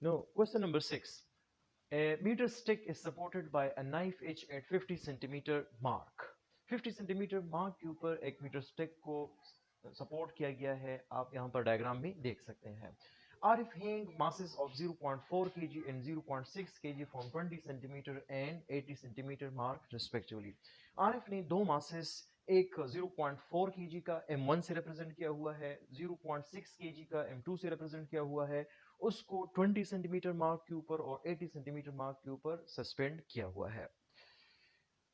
No, question number 6. A meter stick is supported by a knife edge at 50 centimeter mark. 50 centimeter mark के ऊपर एक metre stick को support किया गया है, आप यहाँ पर डायग्राम में देख सकते हैं. Arif hang masses of 0.4 kg and 0.6 kg from 20 centimeter and 80 centimeter mark respectively. Arif ने दो masses, एक 0.4 kg का M1 से रिप्रेजेंट किया हुआ है, 0.6 kg का M2 से रिप्रेजेंट किया हुआ है, उसको 20 सेंटीमीटर मार्क के ऊपर और 80 सेंटीमीटर मार्क के ऊपर सस्पेंड किया हुआ है.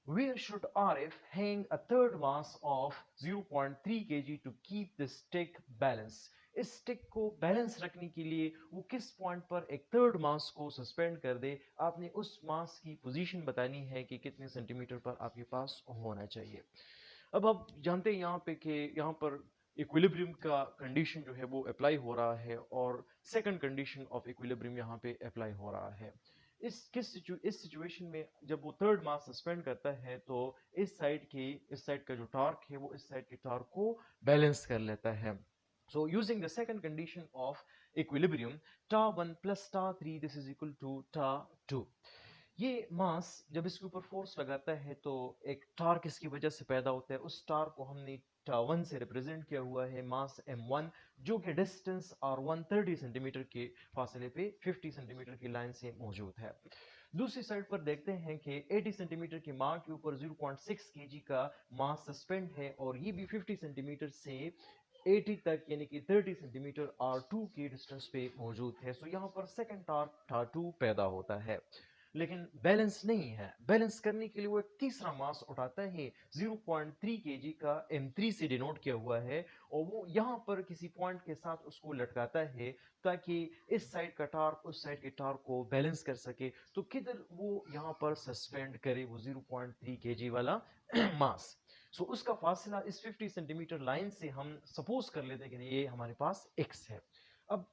Where should Arif hang a third mass of 0.3 kg to keep the stick balance? इस स्टिक को बैलेंस रखने के लिए वो किस पॉइंट पर एक थर्ड मास को सस्पेंड कर दे. आपने उस मास की पोजीशन बतानी है कि कितने सेंटीमीटर पर आपके पास होना चाहिए. अब आप जानते हैं यहाँ पे कि यहाँ पर इक्विलिब्रियम का कंडीशन जो है वो अप्लाई हो रहा है और सेकंड कंडीशन ऑफ इक्विलिब्रियम यहाँ पे अप्लाई हो रहा है. इस सिचुएशन में जब वो थर्ड मास सस्पेंड करता है तो इस साइड का जो टॉर्क है वो इस साइड के टॉर्क को बैलेंस कर लेता है. So using the second condition of equilibrium, tau 1 plus tau 3, this is equal to tau 2. ये मास जब इसके ऊपर फोर्स लगाता है तो एक टार्क इसकी वजह से पैदा होता है. उस टार्क को हमने tau 1 से रिप्रेजेंट किया हुआ है, मास m1, जो कि डिस्टेंस r1 30 सेंटीमीटर के फासले पे 50 सेंटीमीटर की लाइन से मौजूद है. दूसरी साइड पर देखते हैं कि 80 सेंटीमीटर के मार्क के ऊपर 0.6 kg का मास सस्पेंड है और ये भी 50 सेंटीमीटर से 80 तक यानी कि 30 सेंटीमीटर R2 की डिस्टेंस पे मौजूद है. सो यहाँ पर सेकंड टार्क R2 पैदा होता है, लेकिन बैलेंस नहीं है. बैलेंस करने के लिए वो एक तीसरा मास उठाता है, 0.3 kg का M3 से डिनोट किया हुआ है, और वो यहाँ पर किसी पॉइंट के साथ उसको लटकाता है ताकि इस साइड का टार्क उस साइड के टार्क को बैलेंस कर सके. तो किधर वो यहाँ पर सस्पेंड करे वो 0.3 kg वाला मास. सो उसका फासला इस 50 सेंटीमीटर लाइन से हम सपोज कर लेते हैं कि ये हमारे पास x है. अब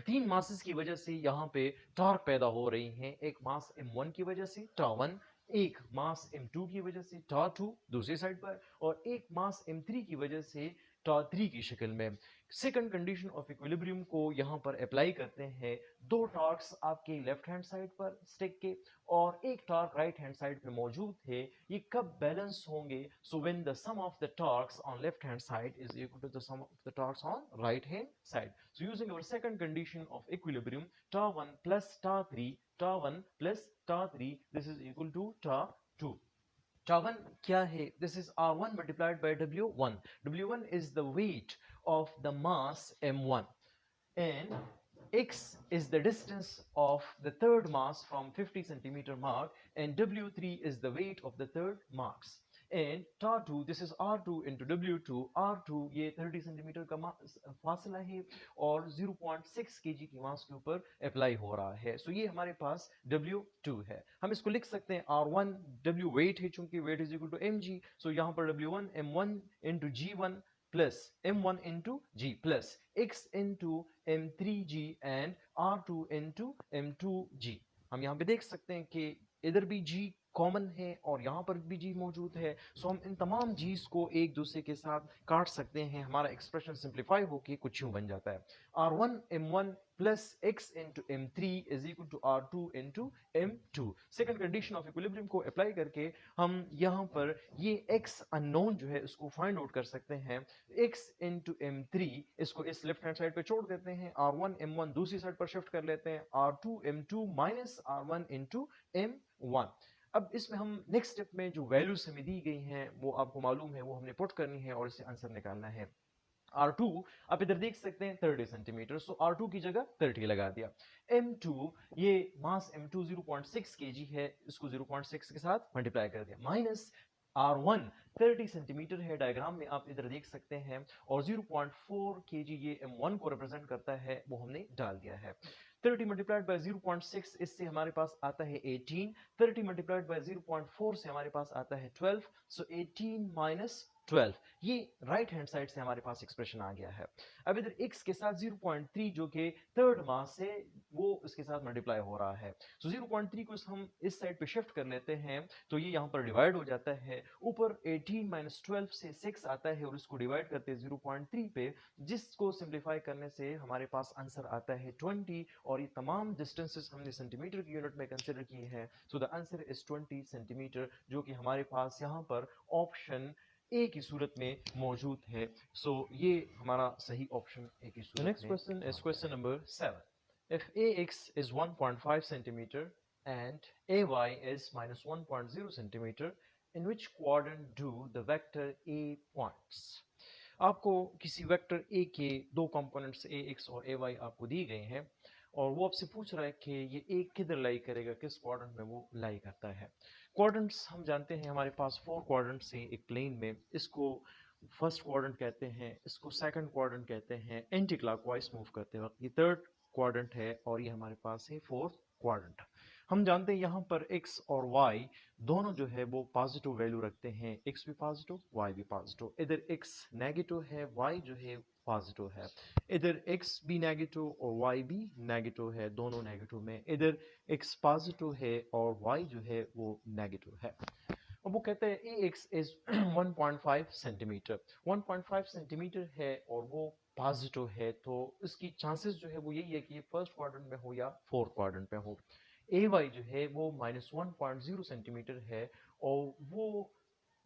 तीन मासेस की वजह से यहाँ पे टॉर्क पैदा हो रही हैं. एक मास m1 की वजह से tau 1, एक मास m2 की वजह से tau 2 दूसरी साइड पर, और एक मास m3 की वजह से tau 3 की शक्ल में. सेकंड कंडीशन ऑफ इक्विलिब्रियम को यहाँ पर अप्लाई करते हैं. दो टॉर्क्स आपके लेफ्ट हैंड साइड पर स्टिक के और एक टॉर्क राइट हैंड साइड पे मौजूद है. ये कब बैलेंस होंगे? So when the sum of the torques on left hand side is equal to the sum of the torques on right hand side. So using our second condition of equilibrium, tau 1 plus tau 3, tau 1 plus tau 3, this is equal to tau 2. Tau 1 क्या है? This is R1 multiplied by W1. W1 is the weight of the mass M1 and x is the distance of the third mass from 50 centimeter mark and W3 is the weight of the third mass. And tau 2, this is R2 into W2. R2 ये 30 centimetre का फासला है और 0.6 kg की मास के ऊपर apply हो रहा है. सो ये हमारे पास W2 है. हम इसको लिख सकते हैं R1 W वेट है, चूंकि weight is equal to mg. So यहाँ पर W1 m1 into g1 plus m1 into g plus x into m3g and r2 into m2g. हम यहाँ पे देख सकते हैं कि इधर भी g कॉमन है और यहाँ पर भी g मौजूद है. सो हम इन तमाम g's को एक दूसरे के साथ काट सकते हैं. हमारा एक्सप्रेशन सिंप्लीफाई होकर कुछ यूं बन जाता है, r1 m1 plus x into m3 is equal to r2 into m2. Second condition of equilibrium को अप्लाई करके हम यहाँ पर ये x अननोन जो है उसको फाइंड आउट कर सकते हैं. x into m3 इसको इस लेफ्ट हैंड साइड पे छोड़ देते हैं, r1 m1 दूसरी साइड पर शिफ्ट कर लेते हैं, r2 m2 minus r1 into m1. अब इसमें हम नेक्स्ट स्टेप में जो वैल्यूज हमें दी गई हैं वो आपको मालूम है, वो हमने पुट करनी है और इससे आंसर निकालना है. R2 आप इधर देख सकते हैं 30 सेंटीमीटर, सो R2 की जगह 30 लगा दिया. M2 ये मास M2 0.6 kg है, इसको 0.6 के साथ मल्टीप्लाई कर दिया, माइनस R1 30 सेंटीमीटर है, डायग्राम में आप इधर देख सकते हैं, और 0.4 kg ये M1 को रिप्रेजेंट करता है, वो हमने डाल दिया है. 30 मल्टीप्लाइड बाय 0.6, इससे हमारे पास आता है 18. 30 मल्टीप्लाइड बाय 0.4 से हमारे पास आता है 12. सो 18 माइनस 12। ये राइट हैंड साइड से हमारे पास एक्सप्रेशन आ गया है। अब इधर x के साथ 0.3 जो कि थर्ड मास से वो इसके साथ मल्टीप्लाई हो रहा है। सो 0.3 को हम इस साइड पे शिफ्ट कर लेते हैं तो ये यहाँ पर डिवाइड हो जाता है। ऊपर 18 माइनस 12 से 6 आता है और इसको डिवाइड करते हैं 0.3 पे, जिसको सिंप्लीफाई करने से हमारे पास आंसर आता है 20। और ये तमाम डिस्टेंसेस हमने सेंटीमीटर की यूनिट में कंसिडर किए हैं। So the answer is 20 centimetre, जो कि हमारे पास यहाँ पर ऑप्शन ए की सूरत में मौजूद है। सो ये हमारा सही ऑप्शन ए की सूरत में। Next question is question number 7. If ax is 1.5 centimeter and ay is minus 1.0 centimeter, in which quadrant do the vector a points? आपको किसी वेक्टर a के दो कंपोनेंट्स ax और ay आपको दी गए हैं और वो आपसे पूछ रहा है कि ये a किधर लाई करेगा, किस क्वाड्रेंट में वो लाई करता है। क्वाड्रेंट्स हम जानते हैं हमारे पास 4 क्वाड्रेंट्स हैं एक प्लेन में। इसको फर्स्ट क्वाड्रेंट कहते हैं, इसको सेकंड क्वाड्रेंट कहते हैं एंटी क्लॉकवाइज मूव करते वक्त। ये थर्ड क्वाड्रेंट है और ये हमारे पास है फोर्थ क्वाड्रेंट। हम जानते हैं यहाँ पर x और y दोनों जो है वो पॉजिटिव वैल्यू रखते हैं, x भी पॉजिटिव y भी पॉजिटिव। इधर x नेगेटिव है, y जो है पॉजिटिव है। इधर x भी नेगेटिव और y भी नेगेटिव है, दोनों नेगेटिव में। इधर x पॉजिटिव है और y जो है वो नेगेटिव है। अब वो कहते हैं ax इज 1.5 सेंटीमीटर। 1.5 सेंटीमीटर है और वो पॉजिटिव है, तो इसकी चांसेस जो है वो यही है कि ये फर्स्ट क्वाड्रेंट में हो या फोर्थ क्वाड्रेंट में हो। ay जो है वो -1.0 सेंटीमीटर है और वो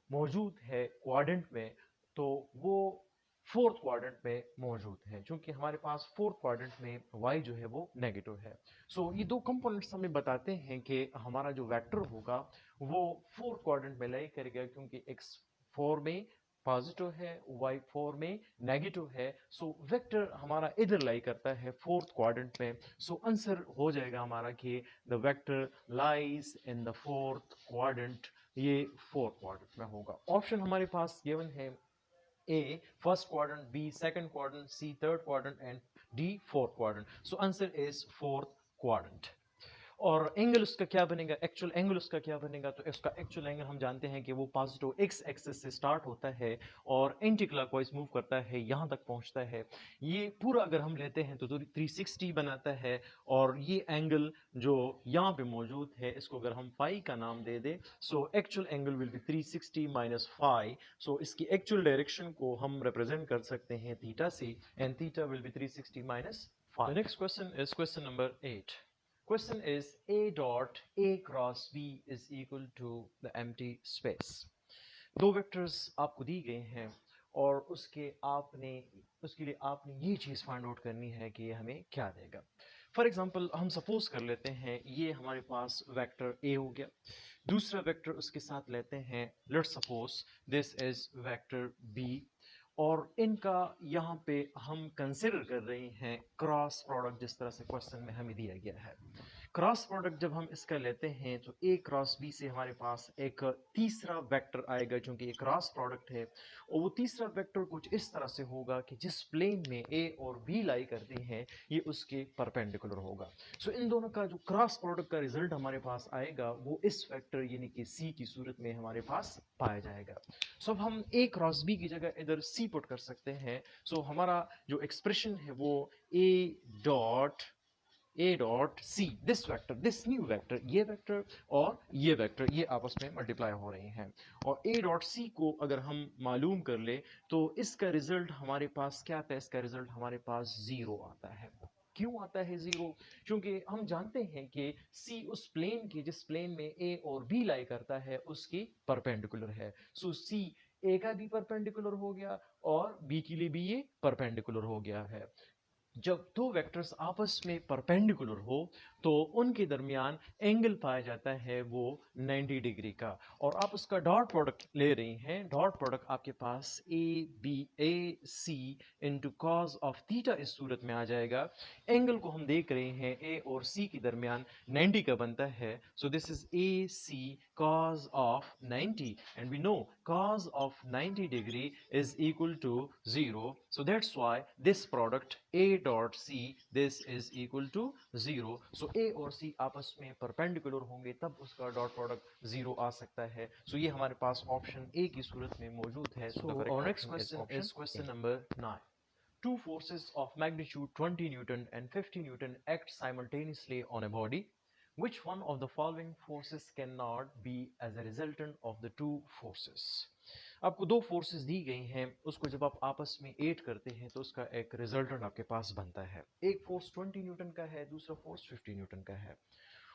मौजूद है क्वाड्रेंट में, तो वो फोर्थ क्वाड्रेंट में मौजूद है, क्योंकि हमारे पास फोर्थ क्वाड्रेंट में y जो है वो नेगेटिव है। सो ये दो कंपोनेंट्स हमें बताते हैं कि हमारा जो वेक्टर होगा वो फोर्थ क्वाड्रेंट में लाई करेगा, क्योंकि x 4 में पॉजिटिव है, y 4 में नेगेटिव है। सो वेक्टर हमारा इधर लाई करता है फोर्थ क्वाड्रेंट में। सो आंसर हो जाएगा हमारा कि the vector lies in the fourth quadrant. ये फोर्थ क्वाड्रेंट में होगा। ऑप्शन हमारे पास गिवन है A first quadrant, B second quadrant, C third quadrant and D fourth quadrant. So answer is fourth quadrant. और एंगल उसका क्या बनेगा, एक्चुअल एंगल उसका क्या बनेगा, तो इसका एक्चुअल एंगल हम जानते हैं कि वो पॉजिटिव एक्स एक्सिस से स्टार्ट होता है और एंटी क्लॉकवाइज मूव करता है, यहाँ तक पहुँचता है। ये पूरा अगर हम लेते हैं तो 360 बनाता है। और ये एंगल जो यहाँ पे मौजूद है इसको अगर हम फाई का नाम दे दें, so actual angle will be 360 minus phi. So इसकी एक्चुअल डायरेक्शन को हम रिप्रेजेंट कर सकते हैं थीटा से, and theta will be 360 minus phi. The next question is question number 8. Question is A dot A cross B is equal to the empty space. दो vectors आपको दी गए हैं और उसके लिए आपने ये चीज़ फाइंड आउट करनी है कि ये हमें क्या देगा। फॉर एग्जांपल हम सपोज कर लेते हैं ये हमारे पास वेक्टर A हो गया, दूसरा वेक्टर उसके साथ लेते हैं, let's suppose this is vector B, और इनका यहाँ पे हम कंसिडर कर रहे हैं क्रॉस प्रोडक्ट, जिस तरह से क्वेश्चन में हमें दिया गया है। क्रॉस प्रोडक्ट जब हम इसका लेते हैं तो A क्रॉस B से हमारे पास एक तीसरा वेक्टर आएगा, क्योंकि ये क्रॉस प्रोडक्ट है। और वो तीसरा वेक्टर कुछ इस तरह से होगा कि जिस प्लेन में A और B लाई करते हैं ये उसके परपेंडिकुलर होगा। सो इन दोनों का जो क्रॉस प्रोडक्ट का रिजल्ट हमारे पास आएगा वो इस वेक्टर यानी कि C की सूरत में हमारे पास पाया जाएगा। सो अब हम A क्रॉस B की जगह इधर C पुट कर सकते हैं। सो हमारा जो एक्सप्रेशन है वो A dot C, this vector, this new vector, ये वेक्टर और ये वेक्टर ये आपस में मल्टीप्लाई हो रहे हैं। और A डॉट C को अगर हम मालूम कर ले तो इसका रिजल्ट हमारे पास क्या आता है, इसका रिजल्ट हमारे पास 0 आता है। क्यों आता है 0? क्योंकि हम जानते हैं कि C उस प्लेन की जिस प्लेन में A और B लाई करता है उसकी परपेंडिकुलर है। सो C A का भी परपेंडिकुलर हो गया और B के लिए भी ये परपेंडिकुलर हो गया है। जब दो वेक्टर्स आपस में परपेंडिकुलर हो तो उनके दरमियान एंगल पाया जाता है वो 90 डिग्री का। और आप उसका डॉट प्रोडक्ट ले रही हैं, डॉट प्रोडक्ट आपके पास ए सी इंटू कॉज ऑफ थीटा इस सूरत में आ जाएगा। एंगल को हम देख रहे हैं ए और सी के दरमियान 90 का बनता है। So this is a C cos of 90 and we know cos of 90 degree is equal to 0. So that's why this product A dot C, this is equal to 0. So A और C आपस में perpendicular होंगे तब उसका dot product 0 आ सकता है. So ये हमारे पास ऑप्शन A की सूरत में मौजूद है. So our next question is question number 9. Two forces of magnitude 20 Newton and 50 Newton act simultaneously on a body. Which one of the following forces cannot be as a resultant of the two forces? आपको दो forces दी गई हैं, उसको जब आप आपस में add करते हैं तो उसका एक रिजल्टेंट आपके पास बनता है. एक फोर्स 20 न्यूटन का है, दूसरा फोर्स 50 न्यूटन का है.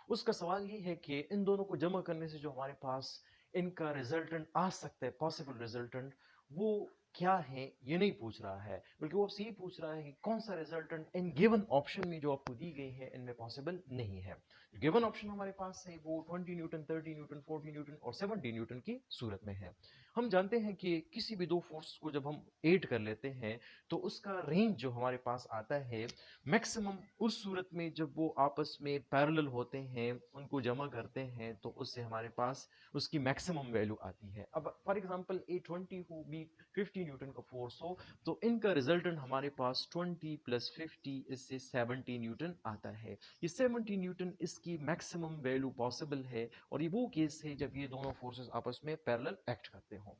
उसका सवाल ये है कि इन दोनों को जमा करने से जो हमारे पास इनका रिजल्टेंट आ सकता है, पॉसिबल रिजल्टेंट, वो क्या है ये नहीं पूछ रहा है, बल्कि वो आपसे ये पूछ रहा है कि कौन सा रिजल्टेंट इन गिवन ऑप्शन में जो आपको दी गई है इनमें पॉसिबल नहीं है. गिवन ऑप्शन हमारे पास है वो 20 न्यूटन, 30 न्यूटन, 40 न्यूटन और 70 न्यूटन की सूरत में है. हम जानते हैं कि किसी भी दो फोर्स को जब हम ऐड कर लेते हैं तो उसका रेंज जो हमारे पास आता है मैक्सिमम उस सूरत में जब वो आपस में पैरेलल होते हैं, उनको जमा करते हैं तो उससे हमारे पास उसकी मैक्सिमम वैल्यू आती है. अब फॉर एग्जांपल A20 हो, B50 न्यूटन का फोर्स हो, तो इनका रिजल्टेंट हमारे पास 20 प्लस 50 इससे 70 न्यूटन आता है. ये 70 न्यूटन इसकी मैक्सिमम वैल्यू पॉसिबल है और ये वो केस है जब ये दोनों फोर्सेस आपस में पैरेलल एक्ट करते हों.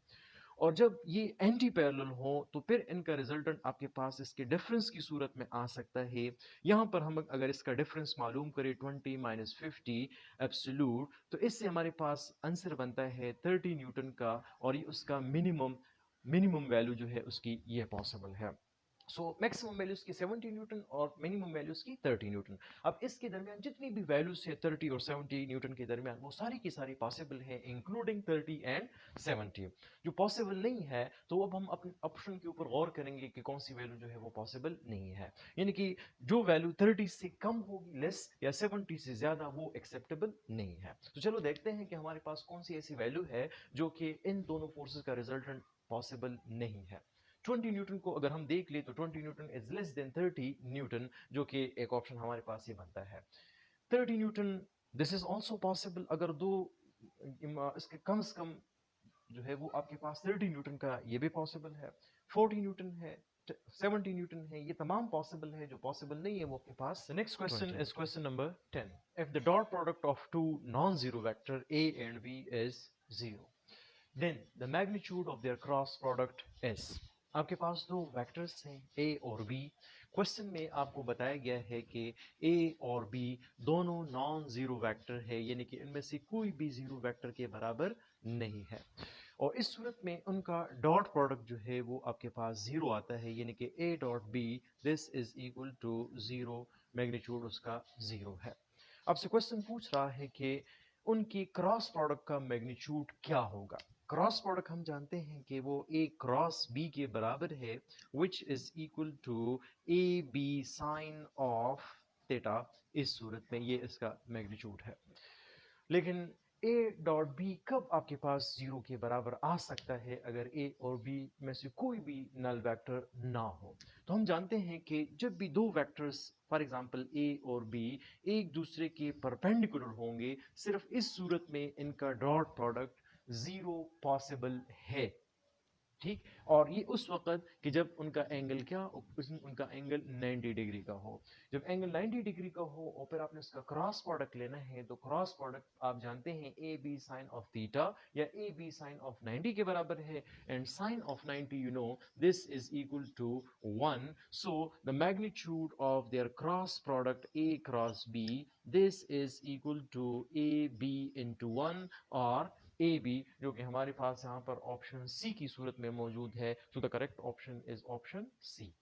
और जब ये एंटी पैरेलल हो तो फिर इनका रिजल्टेंट आपके पास इसके डिफरेंस की सूरत में आ सकता है. यहाँ पर हम अगर इसका डिफरेंस मालूम करें 20 माइनस 50 एब्सोल्यूट, तो इससे हमारे पास आंसर बनता है 30 न्यूटन का और ये उसका मिनिमम वैल्यू जो है उसकी ये पॉसिबल है. सो मैक्सिमम वैल्यूज की 70 न्यूटन और मिनिमम वैल्यूज की 30 न्यूटन. अब इसके दरमियान जितनी भी वैल्यूज है 30 और 70 न्यूटन के दरमियान वो सारी की सारी पॉसिबल है इंक्लूडिंग 30 एंड 70. जो पॉसिबल नहीं है तो अब हम अपने ऑप्शन के ऊपर गौर करेंगे कि कौन सी वैल्यू जो है वो पॉसिबल नहीं है. यानी कि जो वैल्यू 30 से कम होगी, लेस, या 70 से ज्यादा, वो एक्सेप्टेबल नहीं है. तो चलो देखते हैं कि हमारे पास कौन सी ऐसी वैल्यू है जो कि इन दोनों फोर्सेस का रिजल्टेंट पॉसिबल नहीं है. 20 न्यूटन को अगर हम देख ले तो 20 Newton is less than 30 Newton, जो कि एक ऑप्शन हमारे पास ये बनता है. 30 Newton, this is also possible. अगर दो इसके कम से कम जो है वो आपके पास 30 न्यूटन का ये भी पॉसिबल है, 40 न्यूटन है, 70 न्यूटन है, ये तमाम पॉसिबल है. जो पॉसिबल नहीं है वो आपके पास. The next question is question number 10. If the dot product of two non-zero vector A and B is 0, then the magnitude of their cross product is. आपके पास दो वेक्टर्स हैं A और B. क्वेश्चन में आपको बताया गया है कि A और B दोनों नॉन जीरो वेक्टर है, यानी कि इनमें से कोई भी जीरो वेक्टर के बराबर नहीं है. और इस सूरत में उनका डॉट प्रोडक्ट जो है वो आपके पास जीरो आता है, यानी कि A dot B, this is equal to zero. Magnitude उसका जीरो है. आपसे क्वेश्चन पूछ रहा है कि उनकी क्रॉस प्रोडक्ट का मैग्नीट्यूड क्या होगा. क्रॉस प्रोडक्ट हम जानते हैं कि वो A क्रॉस B के बराबर है, which is equal to AB sine of theta. इस सूरत में ये इसका मैग्नीट्यूड है. लेकिन A डॉट B कब आपके पास जीरो के बराबर आ सकता है अगर A और B में से कोई भी नल वेक्टर ना हो. तो हम जानते हैं कि जब भी दो वेक्टर्स फॉर एग्जांपल A और B एक दूसरे के परपेंडिकुलर होंगे, सिर्फ इस सूरत में इनका डॉट प्रोडक्ट जीरो पॉसिबल है. ठीक. और ये उस वक्त कि जब उनका एंगल क्या, उनका एंगल 90 डिग्री का हो. जब एंगल 90 डिग्री का हो और फिर आपने उसका क्रॉस प्रोडक्ट लेना है, तो क्रॉस प्रोडक्ट आप जानते हैं A B sine of theta या ए बी साइन ऑफ 90 के बराबर है. And sine of 90 you know this is equal to 1. So the magnitude of their cross product A cross B, this is equal to A B into 1 और A B, जो कि हमारे पास यहाँ पर option C की सूरत में मौजूद है. So the correct option is option C.